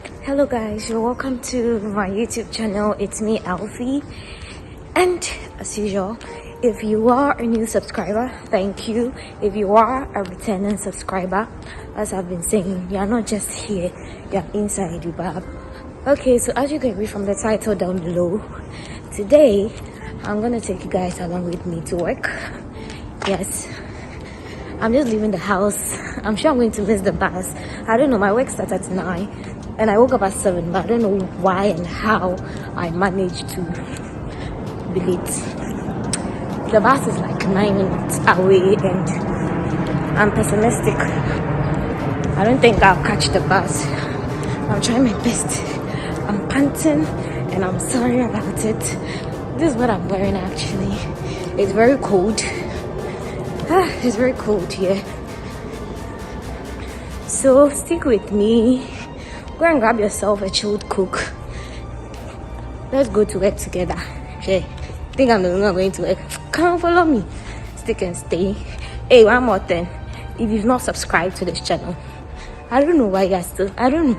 Hello guys, you're welcome to my YouTube channel. It's me, Alfie, and as usual, if you are a new subscriber, thank you. If you are a returning subscriber, as I've been saying, you're not just here, you're inside Dubab. Okay, so as you can read from the title down below, today I'm gonna take you guys along with me to work. Yes, I'm just leaving the house. I'm sure I'm going to miss the bus. I don't know, my work starts at 9 and I woke up at 7, but I don't know why and how I managed to be late. The bus is like 9 minutes away and I'm pessimistic. I don't think I'll catch the bus. I'm trying my best. I'm panting and I'm sorry about it. This is what I'm wearing actually. It's very cold. It's very cold here. So stick with me. Go and grab yourself a chilled coke. Let's go to work together. Okay. Think I'm the only one going to work. Come follow me. Stick and stay. Hey, one more thing. If you've not subscribed to this channel, I don't know why you are still. I don't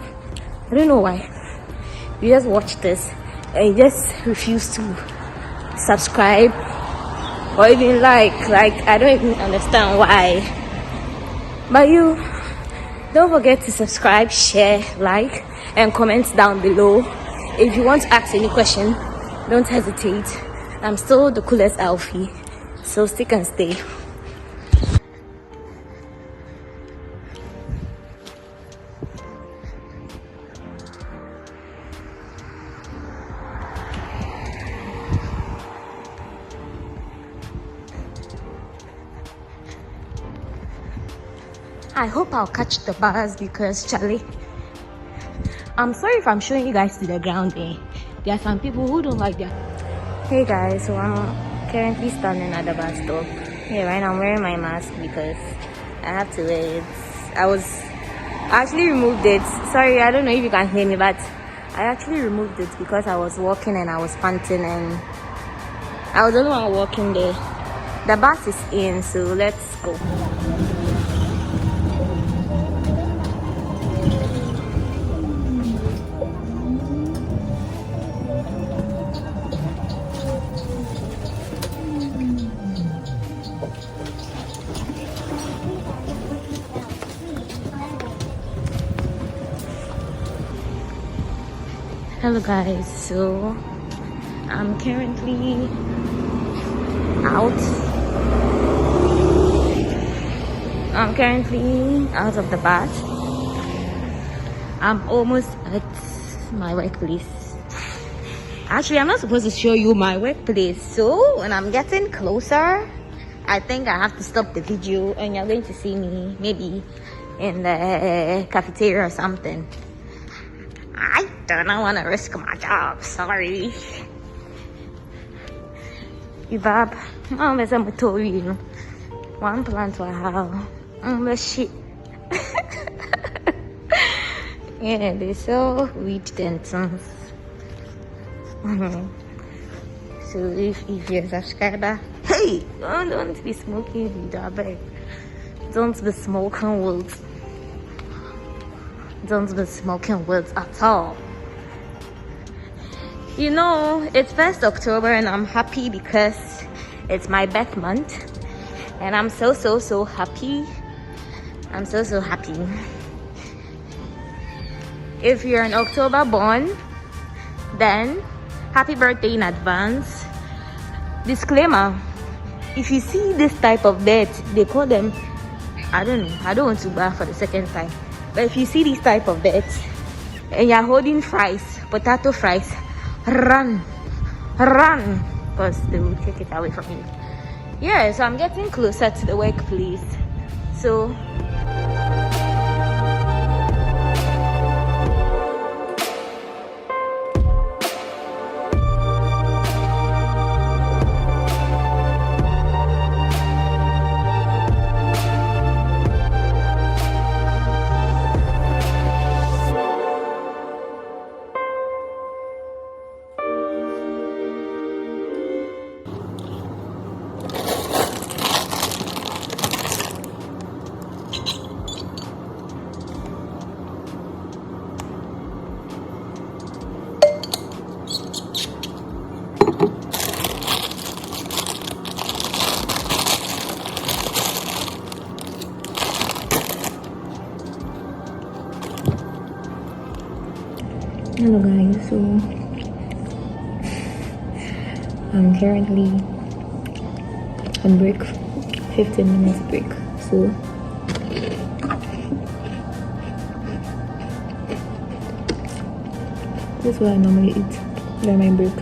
know why. You just watch this and you just refuse to subscribe or even like I don't even understand why. But you don't forget to subscribe, share, like, and comment down below. If you want to ask any question, don't hesitate. I'm still the coolest Alfie, so stick and stay. I hope I'll catch the bus because Charlie, I'm sorry if I'm showing you guys to the ground there. There are some people who don't like that. Hey guys, so I'm currently standing at the bus stop. Yeah, right now I'm wearing my mask because I have to wear it. I actually removed it. Sorry, I don't know if you can hear me, but I actually removed it because I was walking and I was panting and I was the only one walking there. The bus is in, so let's go. Hello guys, so I'm currently out. I'm currently out of the bus. I'm almost at my workplace. Actually, I'm not supposed to show you my workplace, so when I'm getting closer, I think I have to stop the video and you're going to see me maybe in the cafeteria or something. I don't want to risk my job, sorry. Ibab, I'm a motor, one plant to a house. Shit. Yeah, they sell weed densions. So if you're a subscriber, hey, don't be smoking weed, I beg. Don't be smoking weed. Don't be smoking weed at all. You know, it's 1st October and I'm happy because it's my birth month. And I'm so happy. I'm so happy. If you're an October born, then happy birthday in advance. Disclaimer, if you see this type of bird, they call them, I don't know, I don't want to laugh for the second time. But if you see these type of birds and you're holding fries, potato fries, run, because they will take it away from you. Yeah, so I'm getting closer to the workplace. So Hello guys, so I'm currently on break, 15 minutes break. So this is what I normally eat during my break.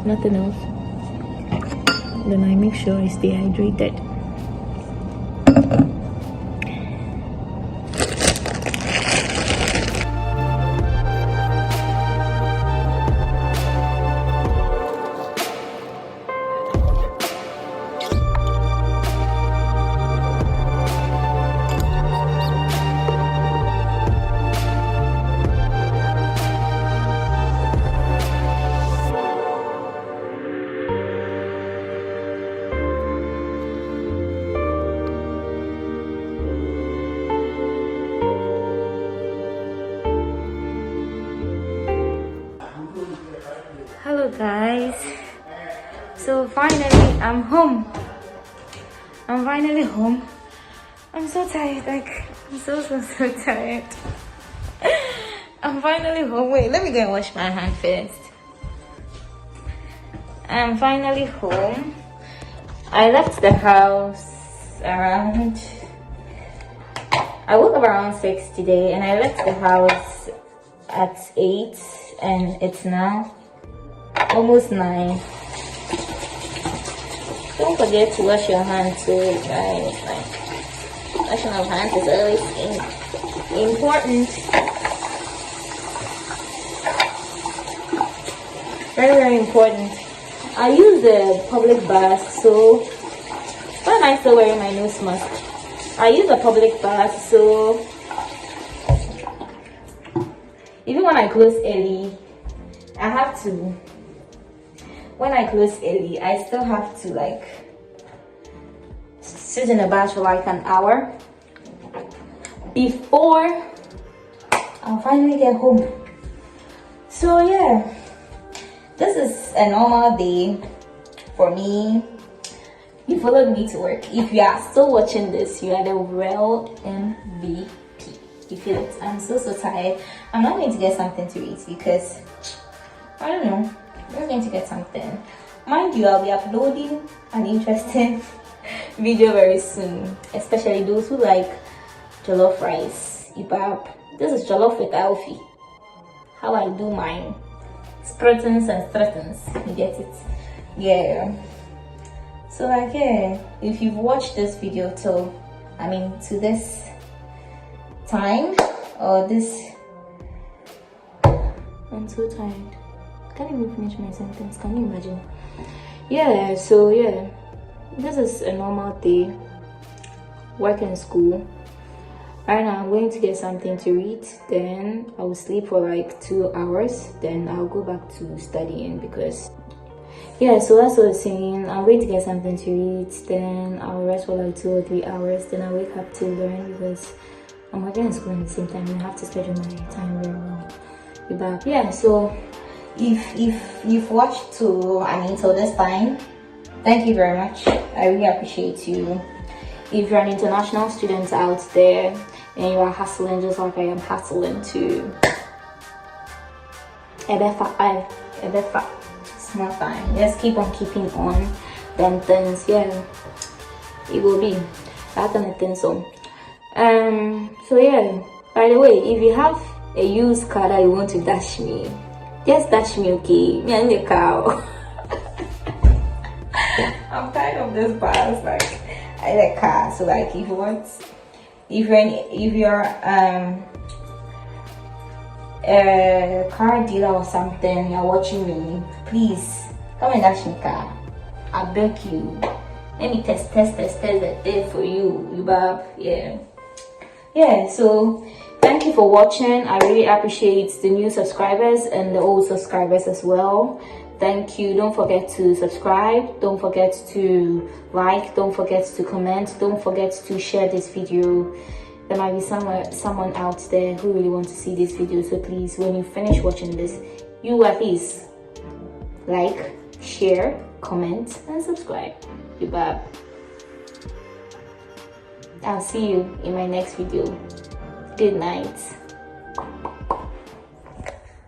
Nothing else. Then I make sure I stay hydrated. Hello guys, so finally I'm home. I'm finally home. I'm so tired, like I'm so tired. I'm finally home. Wait, let me go and wash my hand first. I'm finally home. I left the house around, I woke up around 6 today and I left the house at 8 and it's now almost 9. Don't forget to wash your hands too, guys. Like, washing of hands is always important. Very, very important. I use the public bath, so why am I still wearing my nose mask? I use a public bath, so even when I close early, I have to. When I close early, I still have to like sit in the bath for like an hour before I'll finally get home. So yeah, this is a normal day for me. You followed me to work. If you are still watching this, you are the real MVP. You feel it? I'm so tired. I'm not going to get something to eat because I don't know. We're going to get something. Mind you, I'll be uploading an interesting video very soon, especially those who like jollof rice. Ibab. This is jollof with Alfie. How I do mine. Scrutins and strutins. You get it? Yeah. So like, yeah, if you've watched this video till, to this time, or this, I'm so tired. Can't even finish my sentence. Can you imagine? Yeah, so yeah, this is a normal day. Work and school. Right now I'm going to get something to read, then I will sleep for like 2 hours, then I'll go back to studying because yeah, so that's what I was saying. I'm going to get something to read, then I'll rest for like 2 or 3 hours, then I'll wake up to learn because I'm working in school at the same time and I have to schedule my time very well. But yeah, so if you've watched till this time, thank you very much. I really appreciate you. If you're an international student out there and you are hustling just like I am hustling too, it's not fine. Just keep on keeping on them things. Yeah, it will be that kind of thing. So yeah, by the way, if you have a used car that you want to dash me, just dash me, okay? Me and the cow. I'm tired of this bus. Like, I like car. So like, if you're a car dealer or something, you're watching me, please come and dash me car. I beg you. Let me test the day for you, Bob. Yeah. So thank you for watching. I really appreciate the new subscribers and the old subscribers as well. Thank you. Don't forget to subscribe. Don't forget to like. Don't forget to comment. Don't forget to share this video. There might be someone out there who really wants to see this video. So please, when you finish watching this, you at least like, share, comment, and subscribe. Goodbye. I'll see you in my next video. Good night.